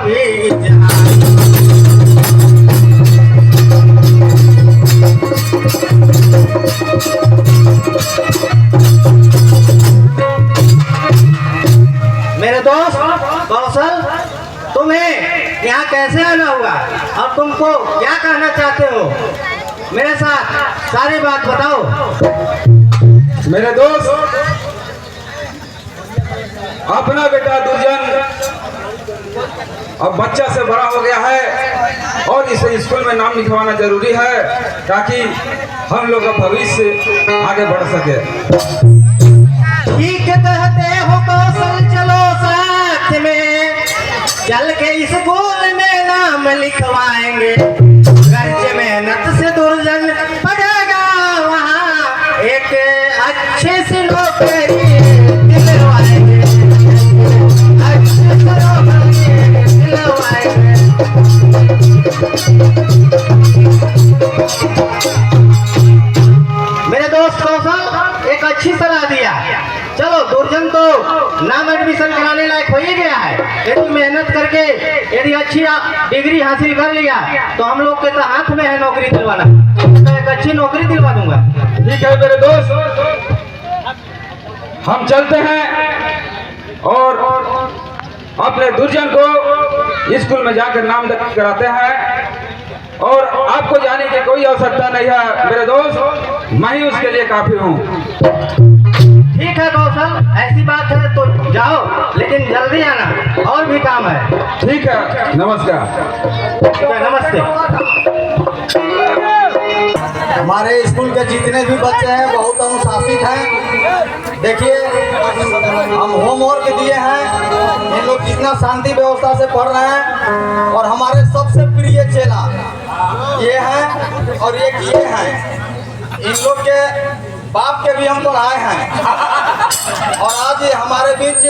भी जाए। मेरे दोस्त कौशल, तुम्हें यहाँ कैसे आना हुआ और तुमको क्या कहना चाहते हो? मेरे साथ सारी बात बताओ। मेरे दोस्त, अपना बेटा दुर्जन अब बच्चा से बड़ा हो गया है और इसे स्कूल में नाम लिखवाना जरूरी है ताकि हम लोग का भविष्य आगे बढ़ सके। ठीक कहते हो कौशल, चलो साथ में चल के स्कूल में नाम लिखवाएंगे। घर से मेहनत से दुर्जन पढ़ेगा वहाँ एक अच्छे से नौकरी दिलवाएंगे, अच्छे से नौकरी दिलवाएंगे। मेरे दोस्त कौशल एक अच्छी सलाह दिया। चलो दुर्जन तो नाम एडमिशन कराने लायक हो ही गया है, यदि मेहनत करके यदि अच्छी डिग्री हासिल कर लिया तो हम लोग के तो हाथ में है नौकरी दिलवाना, तो एक अच्छी नौकरी दिलवा दूंगा। ठीक है मेरे दोस्त, हम चलते हैं और अपने दुर्जन को स्कूल में जाकर नाम कराते हैं और आपको जाने की कोई आवश्यकता नहीं है मेरे दोस्त, मैं ही उसके लिए काफी हूँ। ठीक है कौशल, ऐसी बात है तो जाओ, लेकिन जल्दी आना, और भी काम है। ठीक है, नमस्कार। ठीक है, नमस्ते। हमारे स्कूल के जितने भी बच्चे हैं बहुत अनुशासित हैं। देखिए हम होमवर्क दिए हैं, इन लोग कितना शांति व्यवस्था से पढ़ रहे हैं और हमारे सबसे प्रिय चेला ये हैं और एक ये हैं। इन लोग के बाप के भी हम पढ़ाए हैं और आज ये हमारे बीच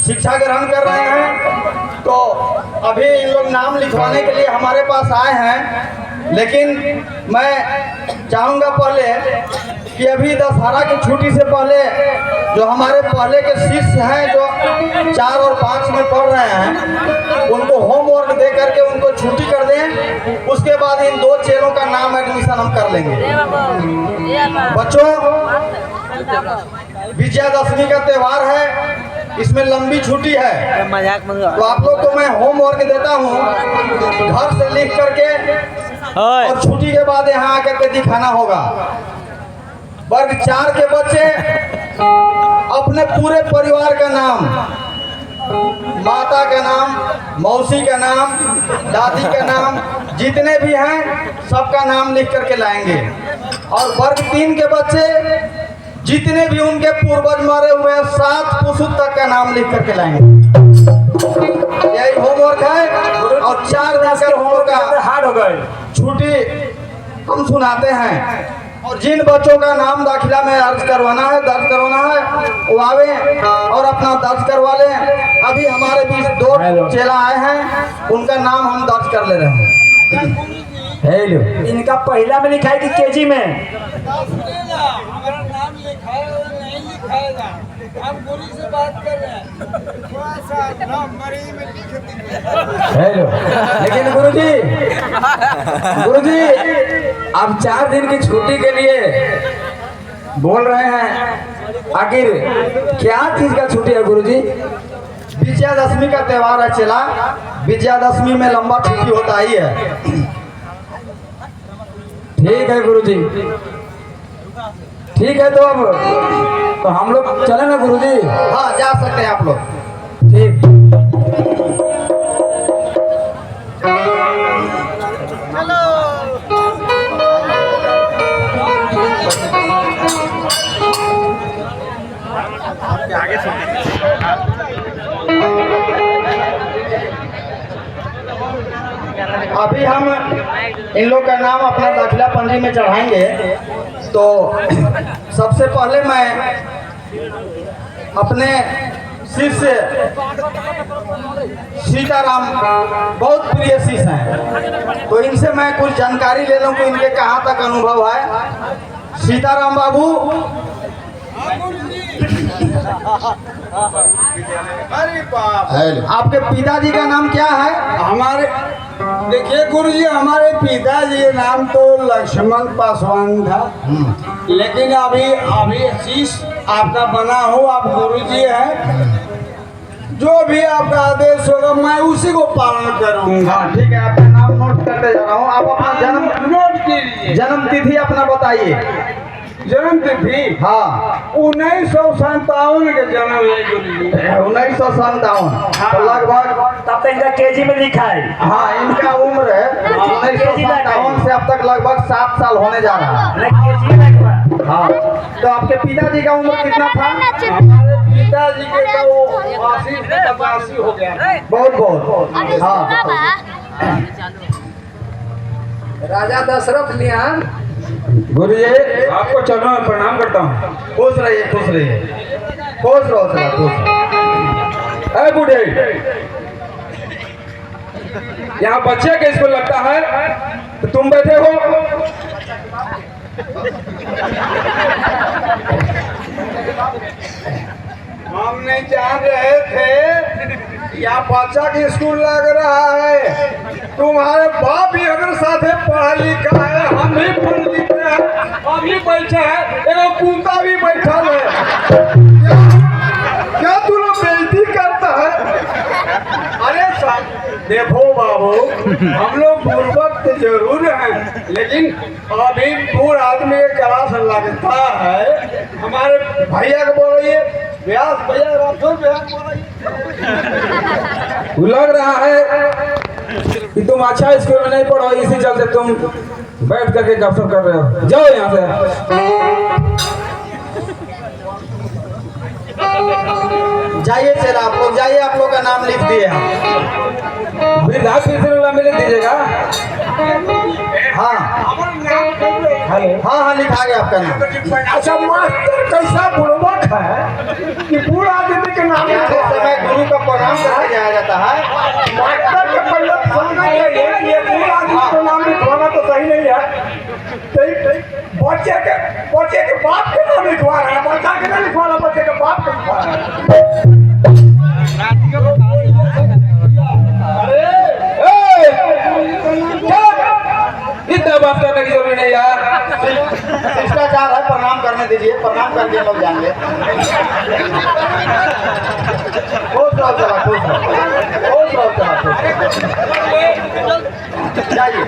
शिक्षा ग्रहण कर रहे हैं। तो अभी इन लोग नाम लिखवाने के लिए हमारे पास आए हैं, लेकिन मैं चाहूँगा पहले कि अभी दशहरा की छुट्टी से पहले जो हमारे पहले के शिष्य हैं जो 4 और 5 में पढ़ रहे हैं उनको होमवर्क दे करके उनको छुट्टी कर दें। उसके बाद इन 2 चेलों का नाम एडमिशन हम कर लेंगे। बच्चों, विजयादशमी का त्योहार है, इसमें लंबी छुट्टी है, तो आप लोग को मैं होमवर्क देता हूँ, घर से लिख करके और छुट्टी के बाद यहाँ आकर के दिखाना होगा। वर्ग 4 के बच्चे अपने पूरे परिवार का नाम, माता का नाम, मौसी का नाम, दादी का नाम, जितने भी हैं सबका नाम लिख करके लाएंगे। और वर्ग 3 के बच्चे जितने भी उनके पूर्वज मरे हुए 7 पुरुष तक का नाम लिख करके लाएंगे। यही होमवर्क है और 4 दिन का होमवर्क हार्ड हो गए, छुट्टी हम सुनाते हैं। और जिन बच्चों का नाम दाखिला में दर्ज करवाना है वो आवे और अपना दर्ज करवा लें। अभी हमारे बीच 2 चेला आए हैं, उनका नाम हम दर्ज कर ले रहे हैं। हेलो, इनका पहला में लिखा है कि केजी में? हम गुरु से बात कर रहे हैं, हेलो। लेकिन गुरुजी आप 4 दिन की छुट्टी के लिए बोल रहे हैं, आखिर क्या चीज का छुट्टी है गुरुजी? विजयादशमी का त्योहार है चेला, विजयादशमी में लंबा छुट्टी होता ही है। ठीक है गुरुजी, ठीक है। तो हम लोग चले ना गुरुजी? हाँ, जा सकते हैं आप लोग। ठीक। अभी हम इन लोग का नाम अपना दाखिला पंजी में चढ़ाएंगे। तो सबसे पहले मैं अपने शिष्य सीताराम, बहुत प्रिय शिष्य हैं, तो इनसे मैं कुछ जानकारी ले लूं कि इनके कहाँ तक अनुभव है। सीताराम बाबू, अरे बाप, आपके पिताजी का नाम क्या है? हमारे देखिए गुरुजी, हमारे पिताजी का नाम तो लक्ष्मण पासवान था, लेकिन अभी शीश आपका बना हो, आप गुरुजी हैं, जो भी आपका आदेश होगा मैं उसी को पालन करूंगा। हाँ ठीक है, आपका नाम नोट करते जा रहा हूँ। आप अपना नोट कीजिए। जन्म तिथि अपना बताइए। जन्म तिथि हाँ 1957 के जन्म है गुरुजी। 1957, तो लगभग तब तक इनका केजी में लिखा है। हाँ इनका उम्र है 1957 से अब तक लगभग 7 साल होने जा रहा है। हाँ, तो आपके पिताजी का उम्र कितना था? हमारे पिताजी के तो वो 80 से 85 हो गया। बहुत बहुत। हाँ राजा दशरथ लियान। गुरुजी आपको चरणों में प्रणाम करता हूँ। खुश रहिए, खुश रहिए, खुश रहो सर, खुश। अरे बूढ़े, यहाँ बच्चे के स्कूल लगता है तो तुम बैठे हो। हम नहीं जान रहे थे यहाँ बच्चा के स्कूल लग रहा है। तुम्हारे बाप भी अगर साथे पढ़ा लिखा है, हम भी पढ़ लिखे हैं, हम भी बैठे हैं, एगो कुत्ता भी बैठा है। क्या तू लोग बेइज्जती करता है? अरे साहब देखो बाबू, हम लोग बुर्बक तो जरूर हैं, लेकिन अभी बूढ़ आदमी के क्लास लगता है। हमारे भैया को बोलिए, व्यास भैया, राठौर भैया को बोलिए। लग रहा है कि तुम अच्छा स्कूल में नहीं पढ़ो, इसी चलते तुम बैठ करके गपशप कर रहे हो। जाओ यहाँ से। जाइए सर, आप लोग जाइए, आप लोग का नाम लिख दिए हम। वृद्धा पेंशन में लिख दीजिएगा। हाँ हाँ हाँ लिखा गया आपका नाम। अच्छा मास्टर कैसा बुड़बक है कि बूढ़ आदमी के नाम यहाँ से समय गुरु का प्रणाम करके जाया जाता है। मास्टर के पहले समझना चाहिए कि ये बूढ़ आदमी का नाम लिखवाना तो सही नहीं है। बच्चे के बाप के नाम लिखवा रहा है, बच्चा के नहीं लिखवा रहा, बच्चे के बाप के लिखवा रहा है। इतना बात करने की जरूरी नहीं यार। शिष्टाचार है, प्रणाम करने दीजिए, प्रणाम करके लोग जाएंगे। खुश रहो चला, खुश रहो, खुश रहो चला, खुश रहो। जाइए।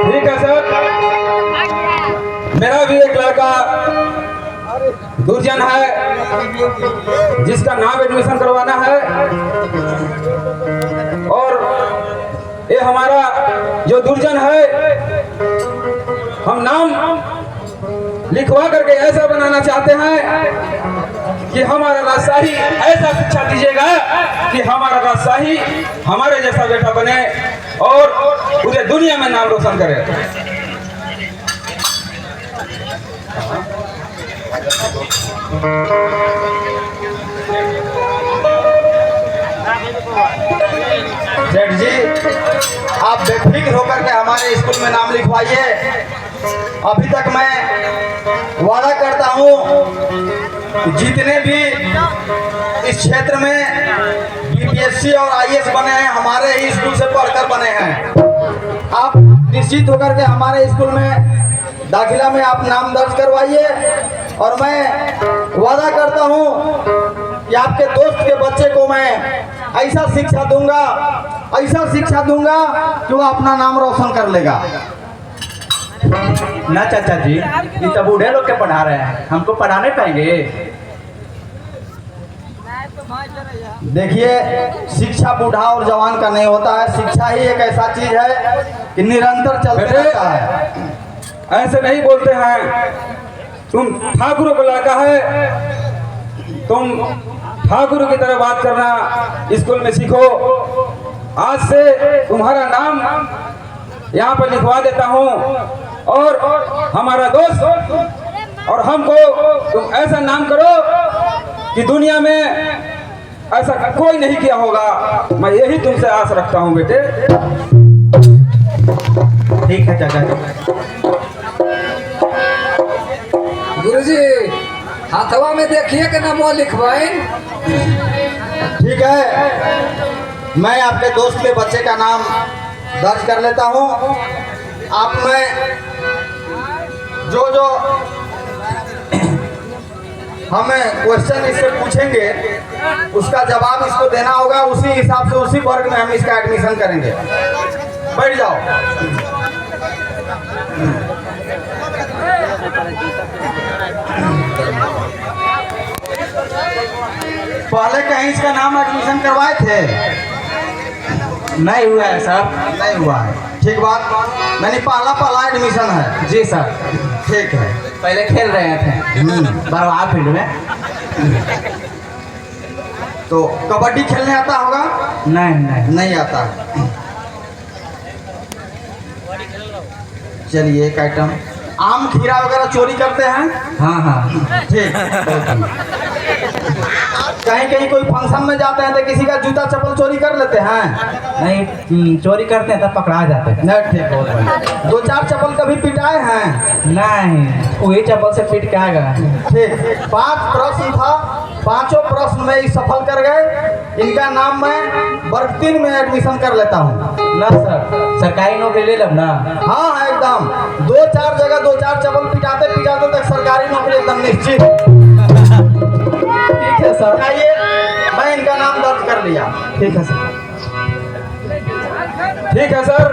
ठीक है सर, मेरा भी एक लड़का दुर्जन है जिसका नाम एडमिशन करवाना है, और ये हमारा जो दुर्जन है हम नाम लिखवा करके ऐसा बनाना चाहते हैं कि हमारा राजशाही ऐसा शिक्षा दीजिएगा कि हमारा राजशाही हमारे जैसा बेटा बने और पूरे दुनिया में नाम रोशन करे। सेठ जी, आप बेफिक्र होकर के हमारे स्कूल में नाम लिखवाइए। अभी तक मैं वादा करता हूँ जितने भी इस क्षेत्र में बीपीएससी और आईएएस बने हैं हमारे ही स्कूल से पढ़कर बने हैं। आप निश्चित होकर के हमारे स्कूल में दाखिला में आप नाम दर्ज करवाइए, और मैं वादा करता हूँ कि आपके दोस्त के बच्चे को मैं ऐसा शिक्षा दूंगा कि वो अपना नाम रोशन कर लेगा। ना चाचा जी, ये तो बूढ़े लोग के पढ़ा रहे हैं, हमको पढ़ाने पाएंगे? देखिए, शिक्षा बूढ़ा और जवान का नहीं होता है। शिक्षा ही एक ऐसा चीज है कि निरंतर चलते रहता है। ऐसे नहीं बोलते हैं। तुम ठाकुरों का लड़का है, तुम ठाकुर की तरह बात करना स्कूल में सीखो। आज से तुम्हारा नाम यहाँ पर लिखवा देता हूँ, और हमारा दोस्त और हमको तुम ऐसा नाम करो कि दुनिया में ऐसा कोई नहीं किया होगा। मैं यही तुमसे आस रखता हूँ बेटे। ठीक है चाचा जी। गुरुजी हाथवा में देखिए कि नाम लिखवाई। ठीक है, मैं आपके दोस्त के बच्चे का नाम दर्ज कर लेता हूँ। आप में जो जो हमें क्वेश्चन इससे पूछेंगे उसका जवाब इसको देना होगा। उसी हिसाब से उसी वर्ग में हम इसका एडमिशन करेंगे। बैठ जाओ। पहले कहीं इसका नाम एडमिशन करवाए थे? नहीं हुआ है सर। नहीं हुआ है, ठीक बात। मैंने पहला एडमिशन है। जी सर। ठीक है। पहले खेल रहे थे बरवाह फील्ड में। तो कबड्डी खेलने आता होगा? नहीं आता है। चलिए, एक आइटम आम खीरा वगैरह चोरी करते हैं? हाँ। ठीक। कहीं कहीं कोई फंक्शन में जाते हैं तो किसी का जूता चप्पल चोरी कर लेते हैं? नहीं, चोरी करते हैं तब पकड़ा जाते हैं। नहीं, ठीक, बहुत बढ़िया। 2-4 चप्पल कभी पिटाए हैं? नहीं, वही चप्पल से पीट के आएगा। ठीक। 5 प्रश्न था, 5 प्रश्न में सफल कर गए। इनका नाम मैं वर्ग 3 में एडमिशन कर लेता हूँ। ना सर, सरकारी नौकरी ले लब ना। हाँ, एकदम 2-4 जगह 2-4 चप्पल पिटाते तक सरकारी नौकरी एकदम निश्चित। ठीक है सर। आइए, मैं इनका नाम दर्ज कर लिया। ठीक है सर। ठीक है सर,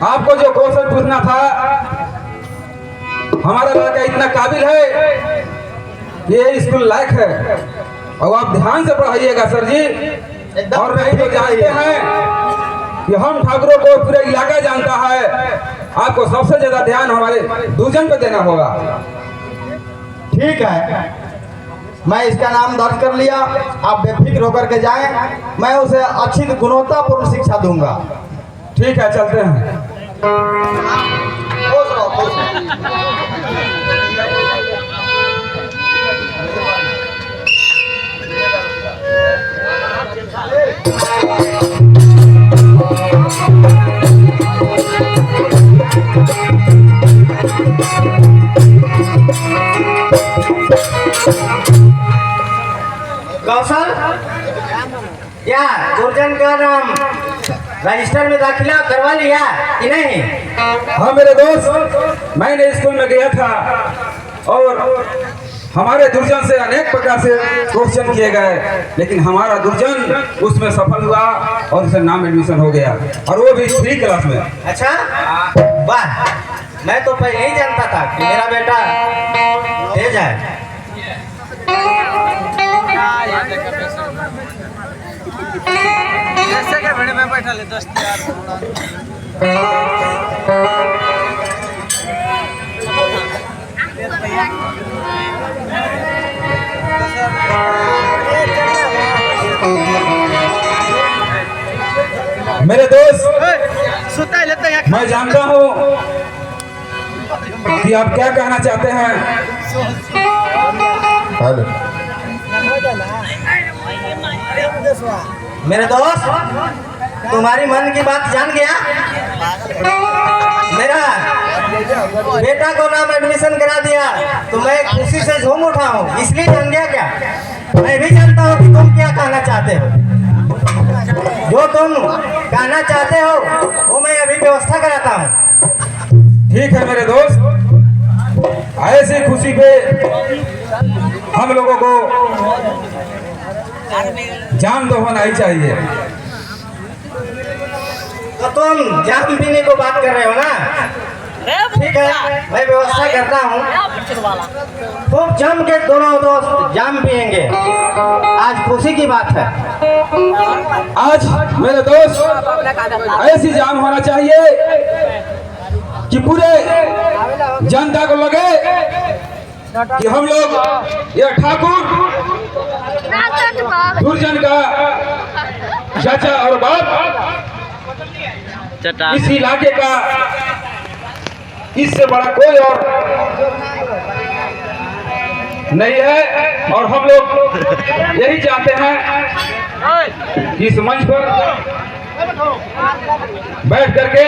आपको जो क्वेश्चन पूछना था, हमारा लड़का इतना काबिल है, ये स्कूल लायक है, और आप ध्यान से पढ़ाइएगा सर जी। और नहीं तो जानते हैं कि हम ठाकुरों को पूरे इलाका जानता है, आपको सबसे ज्यादा ध्यान हमारे दूजन पे देना होगा। ठीक है, मैं इसका नाम दर्ज कर लिया। आप बेफिक्र होकर के जाएं, मैं उसे अच्छी गुणवत्तापूर्ण शिक्षा दूंगा। ठीक है, चलते हैं। खुश रहो, खुश रहो। कौशल, क्या गुरजन का नाम रजिस्टर में दाखिला करवा लिया कि नहीं? हाँ मेरे दोस्त, मैंने स्कूल में गया था और हमारे दुर्जन से अनेक प्रकार से क्वेश्चन किए गए, लेकिन हमारा दुर्जन उसमें सफल हुआ और उसे नाम एडमिशन हो गया, और वो भी 3 क्लास में। अच्छा, वाह, मैं तो पहले ही जानता था कि मेरा बेटा तेज है। बैठा ले 10 मेरे दोस्त, मैं जानता हूँ कि आप क्या कहना चाहते हैं। मेरे दोस्त, तुम्हारी मन की बात जान गया। मेरा बेटा को नाम एडमिशन करा दिया तो मैं खुशी से झूम उठा हूँ। इसलिए जान गया क्या? मैं भी जानता हूँ कि तुम क्या कहना चाहते हो। जो तुम कहना चाहते हो वो मैं अभी व्यवस्था कराता हूँ। ठीक है मेरे दोस्त, ऐसी खुशी पे हम लोगों को जान तो होना ही चाहिए। तो तुम जाम पीने को बात कर रहे हो ना? ठीक है, मैं व्यवस्था करता हूँ। खूब जम के दोनों दोस्त जाम पियेंगे। आज खुशी की बात है। आज मेरे दोस्त ऐसी जाम होना चाहिए कि पूरे जनता को लगे कि हम लोग ये ठाकुर दुर्जन का चाचा और बाप, इस इलाके का इससे बड़ा कोई और नहीं है। और हम लोग यही चाहते हैं कि इस मंच पर बैठ करके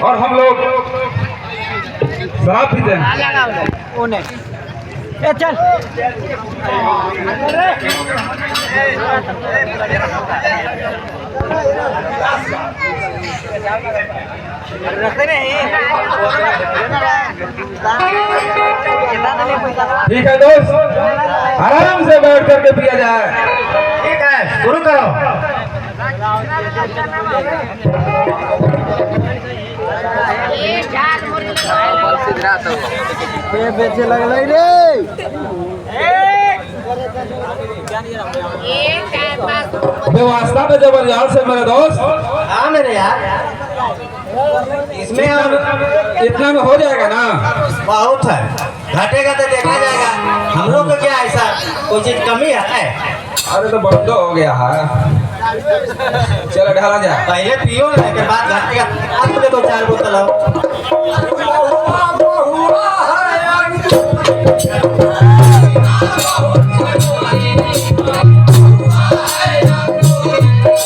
और हम लोग शराब पीते हैं। चल ठीक है दोस्त, आराम से बैठ करके पिया जाए। ठीक है, शुरू करो। बेचे लगल रे। व्यवस्था तो जबरदस्त है मेरे दोस्त। हाँ मेरे यार, इसमें अब इतना में हो जाएगा ना? बहुत है, घटेगा तो देखा जाएगा। हम लोग को क्या ऐसा कोई चीज कमी है? अरे तो बंद हो गया है, चलो ढाला जाए। पहले पियो ना, के बाद घटेगा। आज मुझे 2-4 बोतल आओ।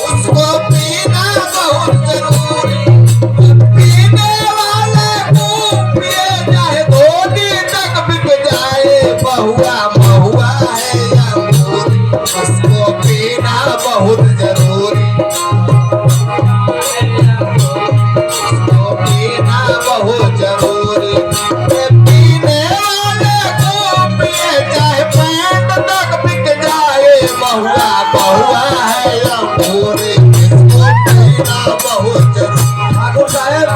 उसको पीना बहुत जरूरी, पीने वाले को पिए चाहे 2 दिन तक बिक जाए। बहुआ महुआ है या अंगूरी, उसको पीना बहुत जरूरी, उसको पीना बहुत जरूरी। पीने वाले को पिए चाहे 5 तक बिक जाए। बहुआ बहुआ है या अंगूरी, इसको पीना बहुत जरूरी। ठाकुर साहब,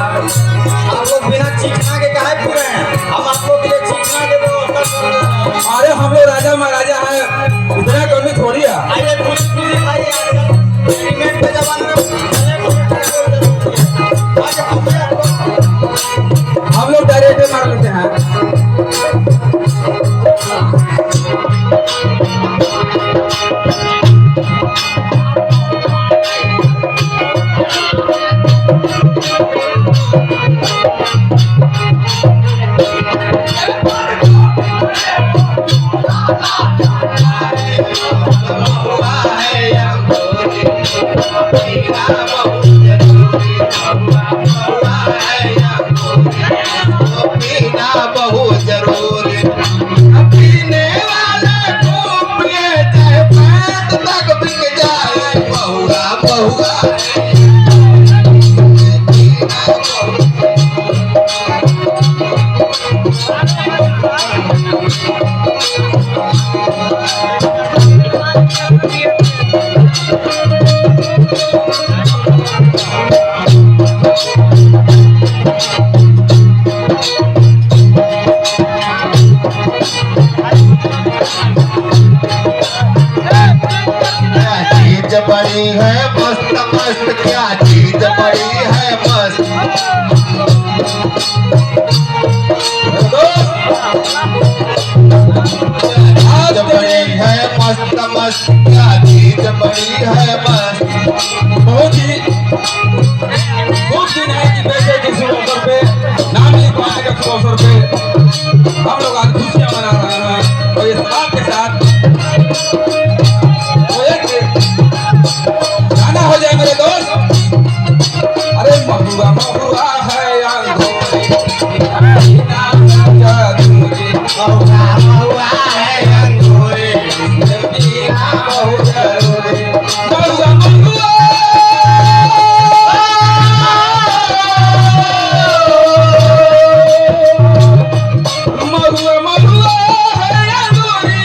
आप लोग बिना चीखना के काहे पी रहे हैं? हम आप लोग के लिए चीखना के व्यवस्था कर रहे हैं। अरे हम लोग राजा महाराजा हैं, इतना कमी थोड़ी है। आइए कुछ भी दिखाइए। आजकल रेडीमेड के जमाने में हम लोग डायरेक्ट मार लेते हैं। बहुआ है या अंगूरी, पीना बहुत जरूरी। बहुआ है या अंगूरी, पीना बहुत जरूरी। पीने वाले को पिए चाहे 5 तक बिक जाए। बहुआ बहुआ है, पीना बहुत चीज बड़ी है मस्त मस्त, क्या चीज बड़ी है मस्त। चीज बड़ी है मस्त मस्त, क्या चीज बड़ी है मस्त। बहुत दिन है कि पैसे के शुभ अवसर पे नाम लिखवाने के शुभ अवसर पे हम लोग आज खुशियां मना रहे हैं। और इस बात के साथ वो एक गाना हो जाए मेरे दोस्त। अरे महुआ महुआ है अंगूरी, पीना जरूरी। बहुआ बहुआ है अंगूरी, पीना बहुत जरूरी। महुआ महुआ महुआ महुआ है अंगूरी,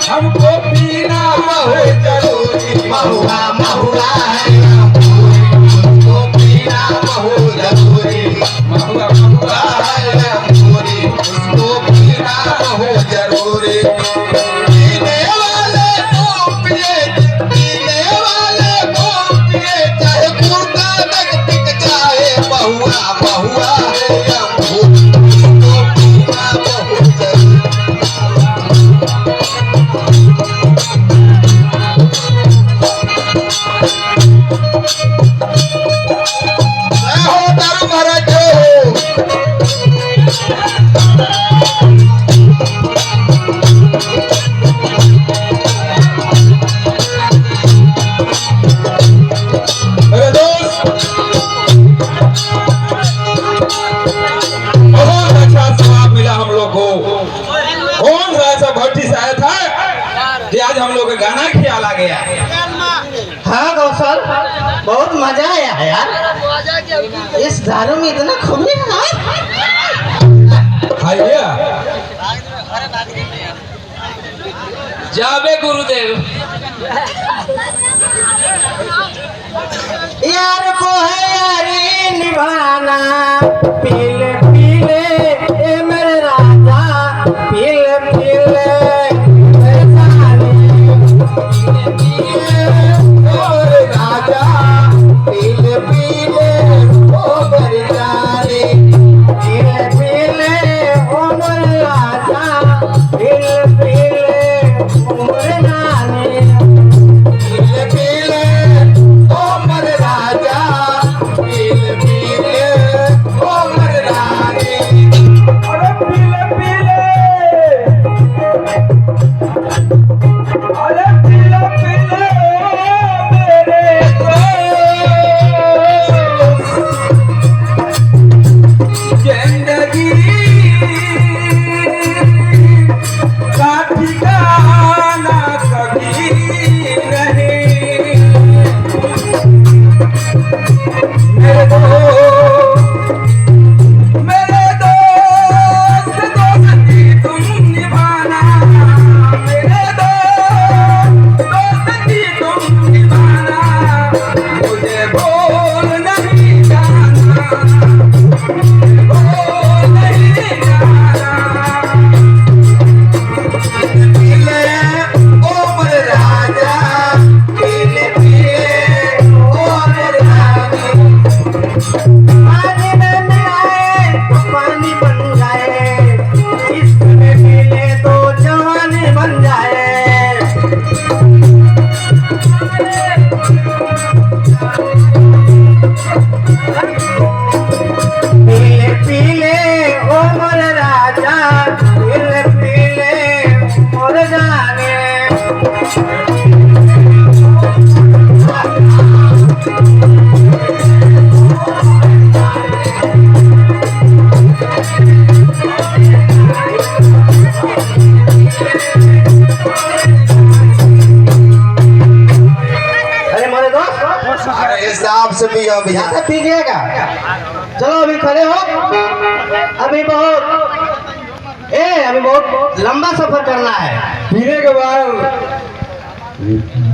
हमको पीना बहुत जरूरी। बहुआ बहुआ है अंगूरी, उसको पीना बहुत जरूरी। महुआ महुआ बहुआ है अंगूरी, उसको पीना बहुत जरूरी। पीने वाले कौन सा ऐसा भट्टी से आया था कि आज हम लोग का गाना ख्याल आ गया। हाँ कौशल, बहुत मजा आया है यार। इस दारू में इतना खूबी है। हाय भैया जाबे गुरुदेव। यार को है यारी निभाना, पीले पीले ए मेरे राजा, पीले पीले मेरे साले, पीले पीले ओ मेरे राजा, पीले पीले ओ मेरे साले, पीले पीले ओ मेरे राजा, पीले पीले ओ मेरे नानी, पीले पीले ओ मेरे राजा, पीले पीले ओ मेरे रानी। अरे पीले पीले, अरे पीले पीले मेरे जिंदगी का ठिकाना कभी नहीं। मेरे दोस्त दोस्ती तुम निभाना, मेरे दोस्ती तुम निभाना, मुझे भूल नहीं जाना, भूल नहीं जाना। पीले ओ मेरे राजा, पीले पीले ओ मेरे रानी। पानी में मिलाए तो पानी बन जाए, इश्क में मिले तो जवानी बन जाए। पीले पीले ओ मेरे राजा, पीले पीले मोर जाने। अरे मोरे दोस्त, अरे हिसाब से भी हो भैया। ज्यादा पी गएगा। चलो अभी खड़े हो, अभी बहुत लंबा सफर करना है। पीने के बाद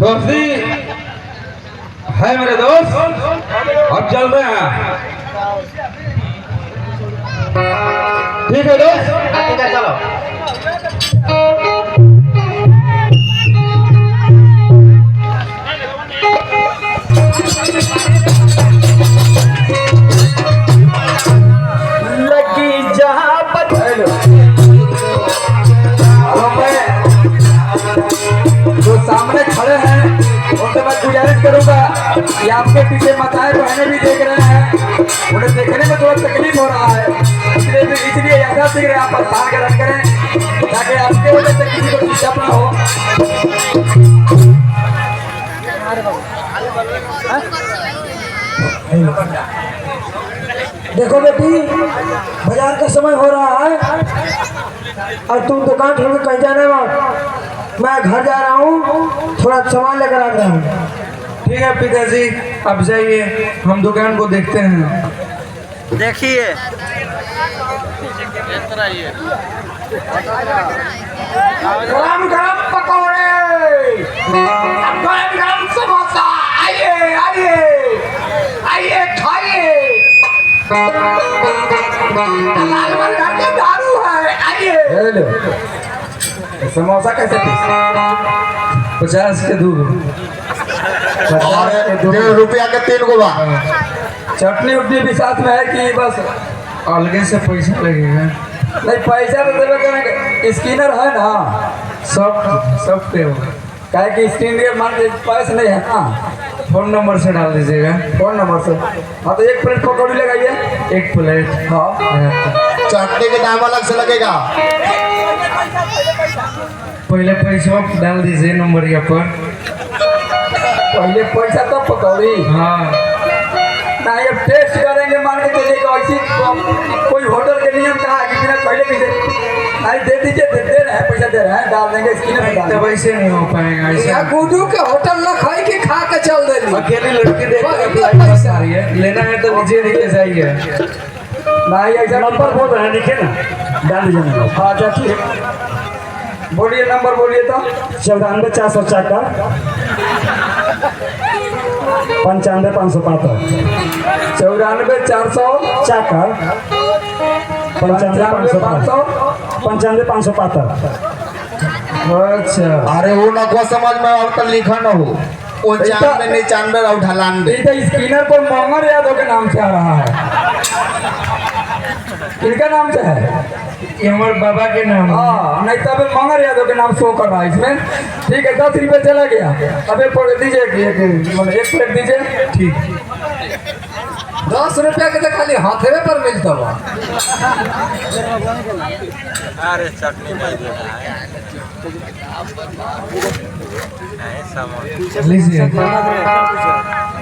दोस्ती है मेरे दोस्त, अब चल रहे हैं। ठीक है दोस्त। ठीक है चलो। लगी जहाँ पत्थर जो सामने खड़े हैं उनसे मैं गुजारिश करूंगा कि आपके पीछे माताएं बहनें भी देख रहे हैं, उन्हें देखने में थोड़ा तकलीफ हो रहा है, इसलिए ऐसा शीघ्र आप स्थान ग्रहण करें ताकि आपके वजह से किसी को डिस्टर्ब ना हो। देखो बेटी, बाजार का समय हो रहा है और तुम दुकान छोड़ के कहीं जाने मत। मैं घर जा रहा हूँ, थोड़ा सामान लेकर आ रहा हूँ। ठीक है पिताजी, अब जाइए, हम दुकान को देखते हैं। देखिए गरम गरम पकौड़े, गरम गरम समोसा, आइए आइए आइए खाइए। लाल घर के दारू है, आइए। समोसा कैसे पीस? 50 के 2। और 1.5 रुपया के 3 गो बा। चटनी उटनी भी साथ में है कि बस अलगे से पैसा लगेगा? नहीं, पैसा तो देवे करेंगे, स्कैनर है ना, सब पे होगा। क्या कि स्क्रीन के मान के पास नहीं है ना, फोन नंबर से डाल दीजिएगा। फोन नंबर से, हाँ तो 1 प्लेट पकौड़ी लगाइए। 1 प्लेट, हाँ। चटनी के दाम अलग से लगेगा। पहले पैसा डाल दीजिए नंबर पर, पहले पैसा तब पकौड़ी। हाँ नहीं अब टेस्ट करेंगे, मान के चलिए कि ऐसी कोई होटल के नियम कहा है कि बिना पहले किसे नहीं दे दीजिए, दे रहे हैं, पैसा दे रहे हैं, डाल देंगे स्किनर में। तो वैसे नहीं हो पाएगा यहाँ गुड्डू के होटल न खाई के खा के चल दे। अकेली लड़की देख कर पैसा रही है, लेना है तो नीचे नहीं ले जाइए। नहीं ऐसा नंबर बोल रहे हैं, लिखे ना, डाल दीजिए नंबर। हाँ ठीक, बोलिए नंबर बोलिए तो। 94 400 94 400 चाकर 95 505। अच्छा अरे वो नकवा समझ में अब तक लिखा न हो, 95 99 और 98। ये तो स्किनर पर मंगर यादव के नाम से आ रहा है, इनका नाम से है, ये हमारे बाबा के नाम है। हाँ नहीं तब मंगर यादव के नाम शो कर रहा है इसमें। ठीक है 10 रुपये चला गया, अब एक प्लेट दीजिए, एक प्लेट दीजिए। ठीक 10 रुपया के तो खाली हाथवे पर मिलता हुआ। अरे चटनी नहीं देना है, लीजिए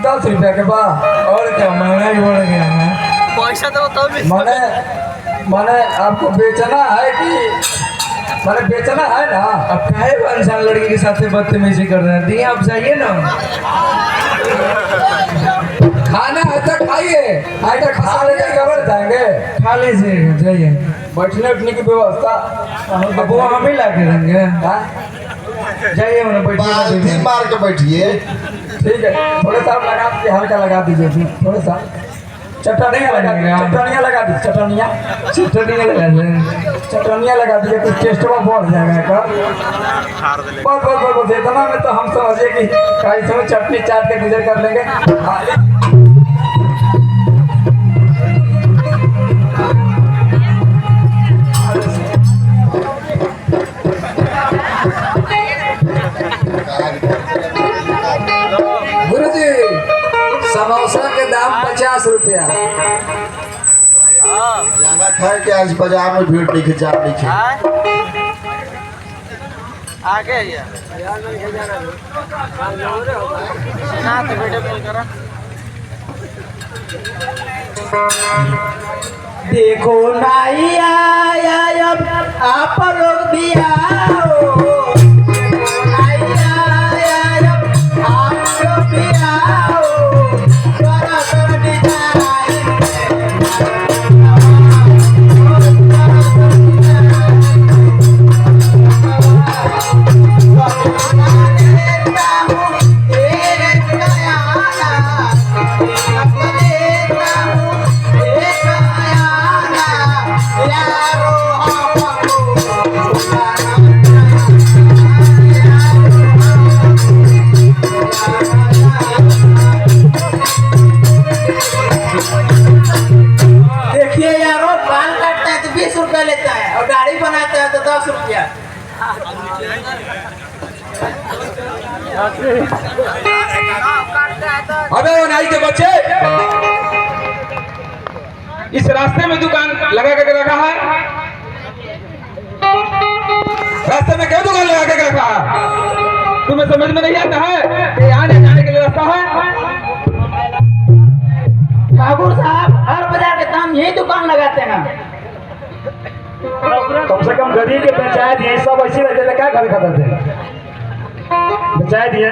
10 रुपया के बाद और क्या महंगाई बढ़ गया है। पैसा तो तब माने आपको बेचना है कि माने बेचना है ना। अब काहे इंसान लड़की के साथ बदतमीजी कर रहे हैं, दिए आप जाइए ना। खाना है तो खाइए, आइए खा लेके कबर जाएंगे। खा लीजिए, जाइए। बैठने उठने की व्यवस्था अब वो हम ही ला के देंगे। हाँ? जाइए उन्हें बैठिए ना, बाल्टी दीजिए। मार के बैठिए। ठीक है थोड़ा सा लगा दीजिए, हल्का लगा दीजिए थोड़ा सा। चटनियाँ लगा दीजिए, चटनियाँ लगा दीजिए, चटनियाँ लगा दीजिए, कुछ टेस्ट में बढ़ जाएगा का। बस इतना में तो हम समझिए कि कैसे में चटनी चाट के गुजर कर लेंगे। गुरुजी समोसा के दाम 50 रुपया। जाना खाए के आज बाजार में भीड़ दिखे, जाम दिखे। आगे ना तो वीडियो कॉल करा। देखो नाई आया अब आप लोग भी आओ, नाई आया अब आप लोग भी आओ, बड़ा बड़ा डिजाइन देखिए यारो, बाल काटता है तो 20 रुपया लेता है और दाढ़ी बनाता है तो 10 रुपया। अबे वो नाई के बच्चे, इस रास्ते में दुकान लगा के रखा है, रास्ते में क्यों दुकान लगा के रखा है? तुम्हें समझ में नहीं आता है कि आने जाने के लिए रास्ता है? ठाकुर साहब हर बाजार के दाम यही दुकान लगाते हैं। कम से कम गरीब के पंचायत ये सब ऐसे रहते थे, क्या घर खाता थे पंचायत ये।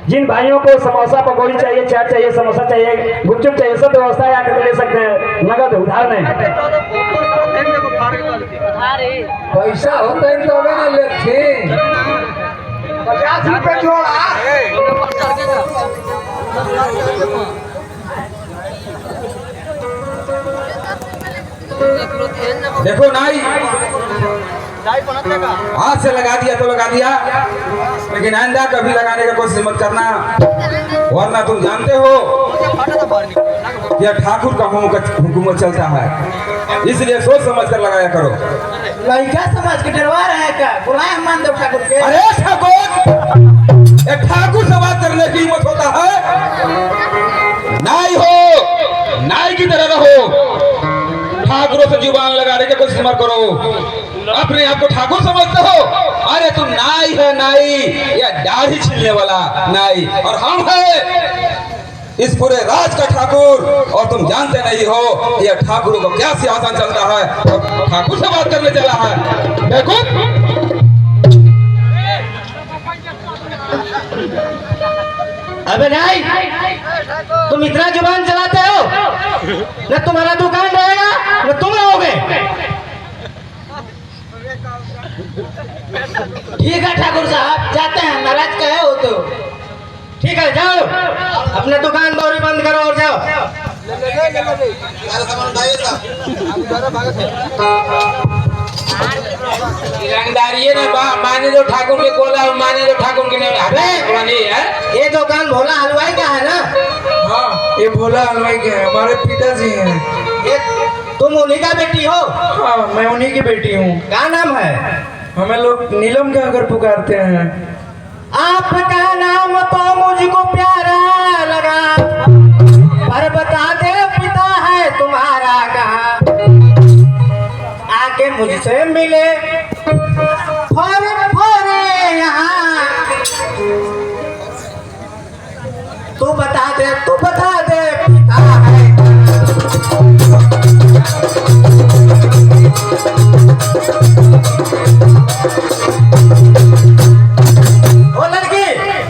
जिन भाइयों को समोसा पकौड़ी चाहिए, चाट चाहिए, समोसा चाहिए, गुपचुप चाहिए, सब व्यवस्था यहाँ के ले सकते हैं, नगद उधार नहीं। पैसा होता है तो ना लेते 50 रुपये जोड़ा। देखो नाई, हाथ से लगा दिया तो लगा दिया, लेकिन आइंदा कभी लगाने का कोशिश मत करना, वरना तुम जानते हो यह ठाकुर का हुकूमत चलता है, इसलिए सोच समझ कर लगाया करो। लड़का समझ के डरवा रहे हैं क्या? बुलाए मान दो ठाकुर के। अरे ठाकुर, एक ठाकुर से बात करने की हिम्मत होता है? नाई हो, नाई की तरह रहो, ठाकुरों से जुबान लगाने की कोशिश मत करो। अपने आप को ठाकुर समझते हो? अरे तुम नाई है, नाई या दाढ़ी छीलने वाला नाई, और हम है इस पूरे राज का ठाकुर, और तुम जानते नहीं हो ये ठाकुरों को क्या सियासन चलता है, और ठाकुर से बात करने चला है। बेवकूफ! अबे नहीं, तुम इतना जुबान चलाते हो, न तुम्हारा दुकान रहेगा न तुम रहोगे। ठीक है ठाकुर साहब, जाते हैं, नाराज कहे हो तो ठीक है, जाओ अपने दुकान दौरी बंद करो और जाओ। ईमानदारी ने माने जो ठाकुर के बोला, माने जो ठाकुर के नहीं है। ये दुकान भोला हलवाई का है ना? हाँ, ये भोला हलवाई के हैं, हमारे पिताजी हैं। ये तुम उन्हीं का बेटी हो? हाँ, मैं उन्हीं की बेटी हूँ। क्या नाम है? हमें लोग नीलम कहकर पुकारते हैं। आपका नाम तो मुझको प्यारा लगा, पर बता दे पिता है तुम्हारा कहाँ। आके मुझसे मिले फोरे फोरे यहाँ, तू बता दे पिता है ओ लड़की,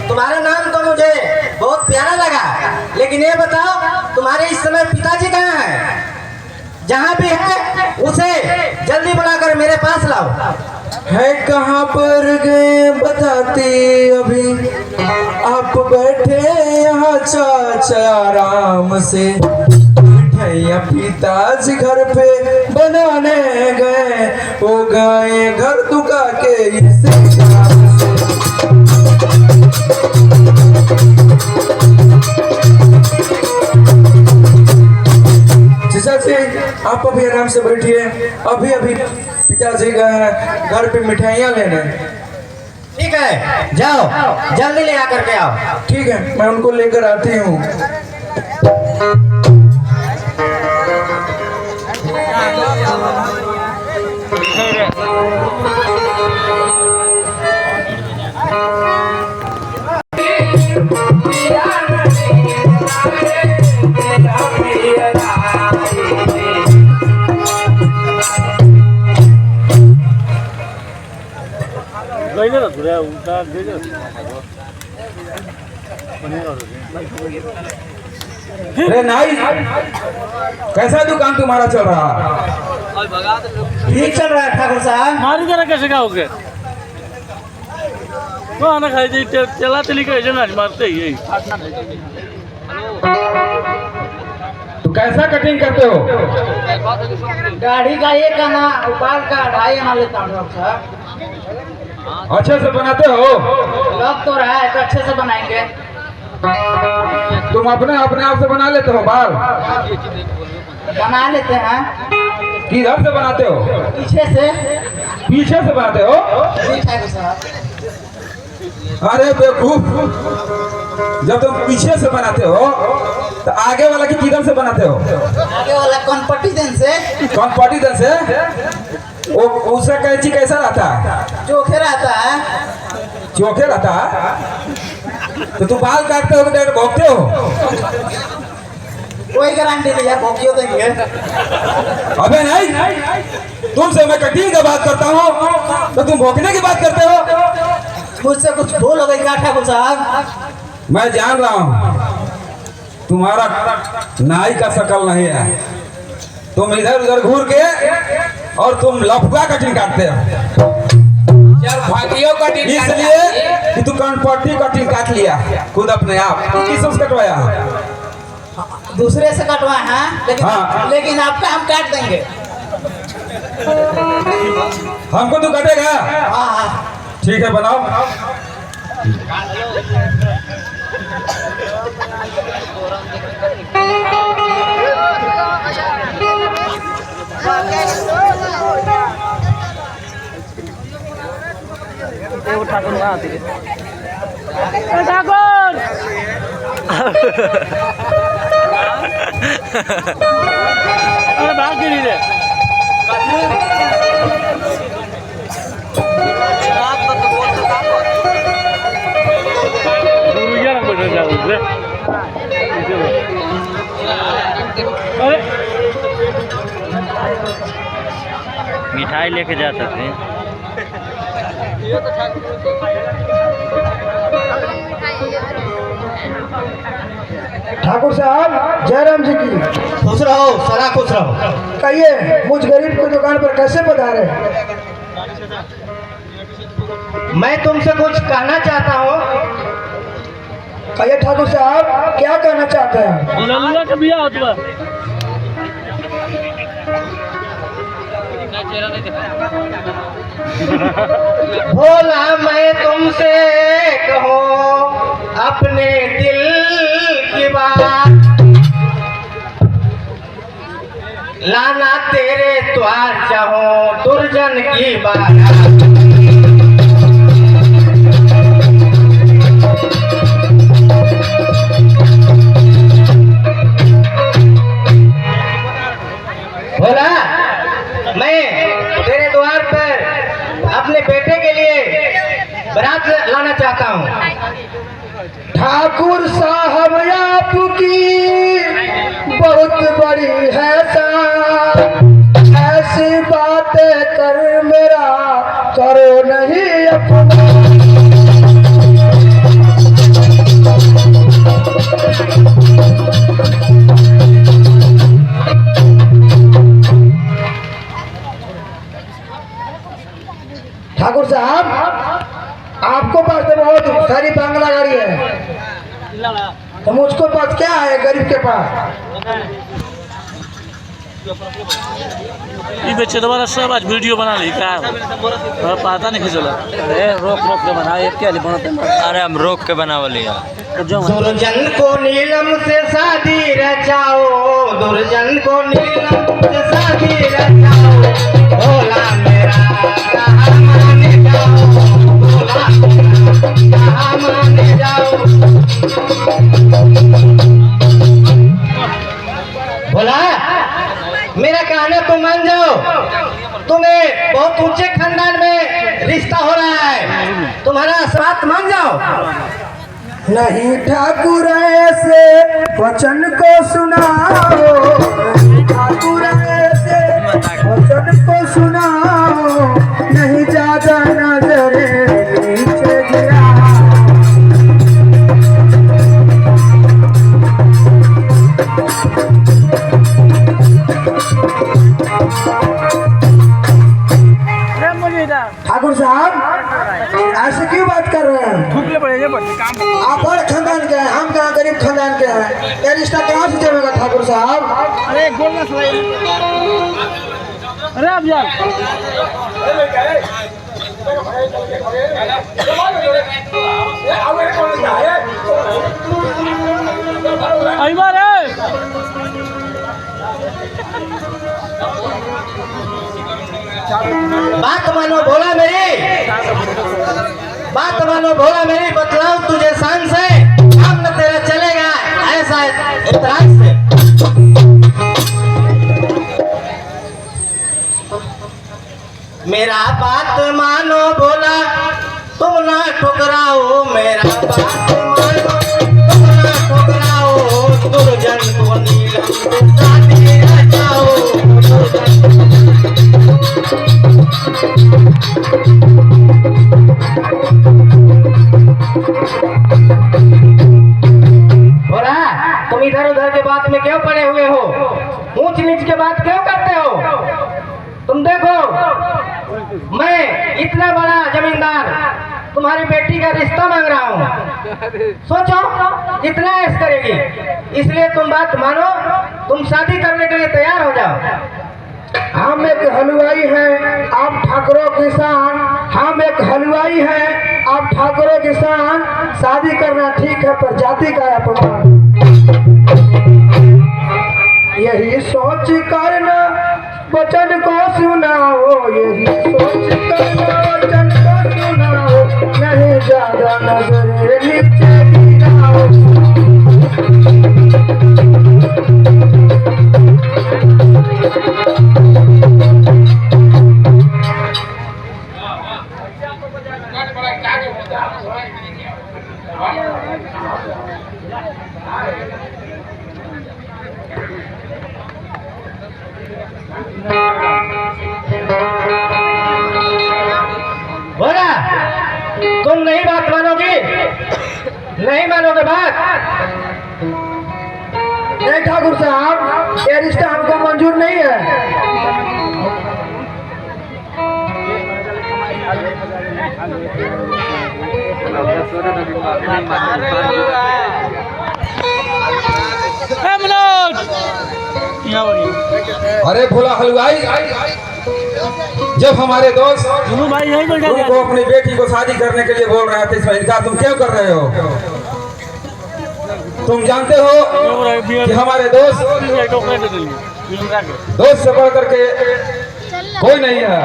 तुम्हारा नाम तो मुझे बहुत प्यारा लगा, लेकिन ये बताओ तुम्हारे इस समय पिताजी कहाँ हैं? जहाँ भी है उसे जल्दी बुलाकर मेरे पास लाओ। है कहाँ पर गए बताते अभी, आप बैठे यहाँ चाचा आराम से, भैया पिताजी घर पे बनाने गए, वो गए घर दुका के इसे काम से। चाचा जी आप अभी आराम से बैठिए, अभी अभी पिताजी गए हैं घर पे मिठाइयाँ लेने। ठीक है, जाओ जल्दी ले आकर के आओ। ठीक है, मैं उनको लेकर आती हूँ। अरे नाई, कैसा दुकान तुम्हारा चल रहा है? ठीक चल रहा है ठाकुर साहब। मारी जरा कैसे खाओगे? वो आना खाई थी, चला चली कैसे ना मारते ही। तो कैसा कटिंग करते हो? दाढ़ी का एक आना, बाल का 2.5 आना लेता हूँ डॉक्टर साहब। अच्छे से बनाते हो? लग तो रहा है तो अच्छे से बनाएंगे। तुम अपने आप से बना लेते हो बाल? बना लेते हैं। किधर से बनाते हो? पीछे से। पीछे से बनाते हो? जी ठाकुर साहब। अरे बेवकूफ, जब तुम पीछे से बनाते हो तो आगे वाला की किधर से बनाते हो? आगे वाला कॉम्पिटिशन से। कॉम्पिटिशन से? वो उसका कैंची कैसा रहता है? चोखे रहता है। चोखे रहता है? तो तुम बाल काटते हो कि भोगते हो? कोई गारंटी नहीं है, भोगियो देंगे। अबे नहीं, तुमसे मैं कटिंग की बात करता हूँ तो तुम भोगने की बात करते हो? मुझसे कुछ भूल हो गई क्या ठाकुर साहब? मैं जान रहा हूँ तुम्हारा नाई का शकल नहीं है, तुम इधर उधर घूर के और तुम लफुआ कटिंग काटते हो। इसलिए कि तू कनपट्टी कटिंग काट लिया खुद अपने आप। तू किससे कटवाया? दूसरे से कटवाए हैं, लेकिन हाँ। लेकिन आपका हम काट देंगे। हमको तू काटेगा? हाँ हाँ। ठीक है, बनाओ। ठाकुर अरे भाग के नहीं रे। गुरु यार बैठे जाओ रे। अरे मिठाई लेके जा सकते हैं। ठाकुर साहब जयराम जी की खुश रहो, सदा खुश रहो। कहिए मुझ गरीब की दुकान पर कैसे पधारे? मैं तुमसे कुछ कहना चाहता हूँ। कहिए ठाकुर साहब क्या कहना चाहते हैं? लल्ला का बिया होता भोला मैं तुमसे कहूँ अपने दिल की बात, लाना तेरे द्वार चाहूँ दुर्जन की बात। भोला मैं तेरे द्वार पर अपने बेटे के लिए बारात लाना चाहता हूँ। ठाकुर साहब आपकी बहुत बड़ी है शान, ऐसी बातें कर मेरा करो नहीं अपना। ठाकुर साहब आपको पास तो बहुत सारी बांग्ला गाड़ी है, तो मुझको पास क्या है गरीब के पास? ये बच्चे दोबारा सब आज वीडियो बना ली क्या पता नहीं चला। रोक रोक के बना एक क्या बनाते। अरे हम रोक के बना लिया। दुर्जन को नीलम से शादी रचाओ, दुर्जन को नीलम से शादी रचाओ, भोला मेरा कहाँ माने जाओ, भोला मेरा कहाँ माने जाओ। भोला मेरा कहना तुम मान जाओ, तुम्हें बहुत ऊंचे खानदान में रिश्ता हो रहा है, तुम्हारा साथ मान जाओ। नहीं ठाकुर ऐसे वचन को सुनाओ, ठाकुर ऐसे वचन को सुनाओ, नहीं ज्यादा नजरे नीचे गिरा। ठाकुर साहब ऐसे क्यों बात कर रहे हैं? आप बड़े खानदान के हैं, हम कहाँ गरीब खानदान के हैं, ये रिश्ता कहाँ से जमेगा ठाकुर साहब? अरे गोलना अरे आप यार आई बार है बात मानो भोला मेरी, बात मानो भोला मेरी, बतलाओ तुझे शान से काम न तेरा चलेगा ऐसा इतराज से। मेरा बात मानो भोला तुम ना ठुकराओ, मेरा बात मानो तुम ना ठुकराओ, दुर्जन को नीलम से शादी रचाओ, बोला तुम इधर उधर के बात में क्यों पड़े हुए हो, ऊंच नीच के बात क्यों करते हो? तुम देखो मैं इतना बड़ा जमींदार तुम्हारी बेटी का रिश्ता मांग रहा हूँ, सोचो कितना ऐश करेगी, इसलिए तुम बात मानो, तुम शादी करने के लिए तैयार हो जाओ। हम एक हलवाई हैं, आप ठाकुरों किसान, हम एक हलवाई हैं, आप ठाकुरों किसान, शादी करना ठीक है पर जाति का अपमान। यही सोच करना वचन को सुनाओ, यही सोच करना वचन को सुनाओ, नहीं ज्यादा नजरे नीचे गिराओ। तुम नहीं बात मानोगी? नहीं मानोगे बात? नहीं ठाकुर साहब, ये रिश्ता हमको मंजूर नहीं है। अरे भोला हलवाई, जब हमारे दोस्त भाई यही बैठा तुमको अपनी बेटी को शादी करने के लिए बोल रहे थे, इसमें इनकार तुम क्यों कर रहे हो? तुम जानते हो कि हमारे दोस्त से बढ़ करके कोई नहीं है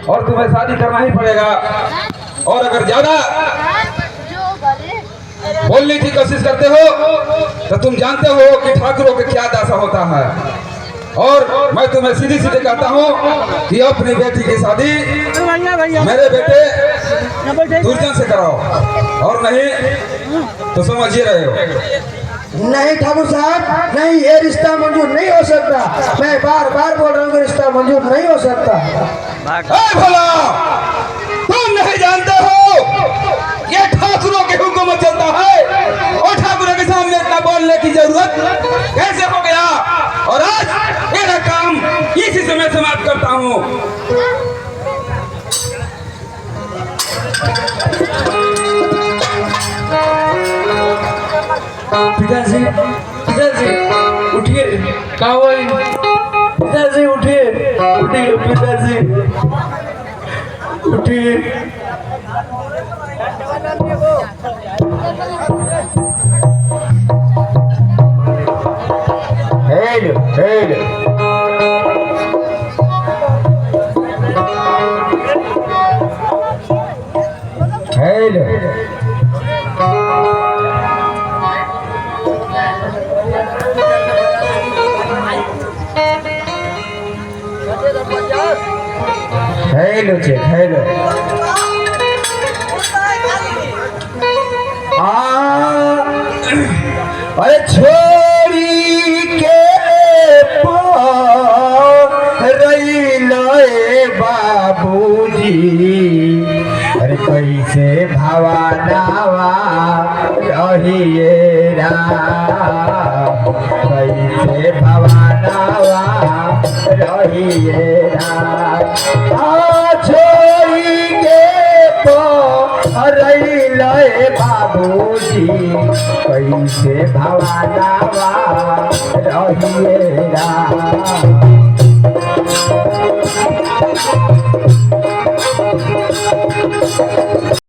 और तुम्हें शादी करना ही पड़ेगा। और अगर ज्यादा बोलने की कोशिश करते हो तो तुम जानते हो कि ठाकुरों के क्या दशा होता है। और मैं तुम्हें सीधी सीधी कहता हूँ कि अपनी बेटी की शादी मेरे बेटे दुर्जन से कराओ, और नहीं तो समझ ही रहे हो। नहीं ठाकुर साहब, नहीं, ये रिश्ता मंजूर नहीं हो सकता। मैं बार बार बोल रहा हूँ कि रिश्ता मंजूर नहीं हो सकता। भला तुम नहीं जानते हो ये ठाकुरों के हुक्म चलता है, और ठाकुरों के सामने इतना बोलने की जरूरत कैसे हो गया? और आज मेरा काम इसी से मैं समाप्त करता हूँ। पिताजी, पिताजी उठिए। क्या हुआ? पिताजी उठिए, उठिए पिताजी, उठिए। Hello hello, hello, hello check, hello. अरे छोरी के रही लए बाबूजी, अरे कैसे भवानावा रहिए राम, कैसे भवानावा रहिए राम। छोरी के रही लए बाबूजी, कैसे भवानावा रहिए राम।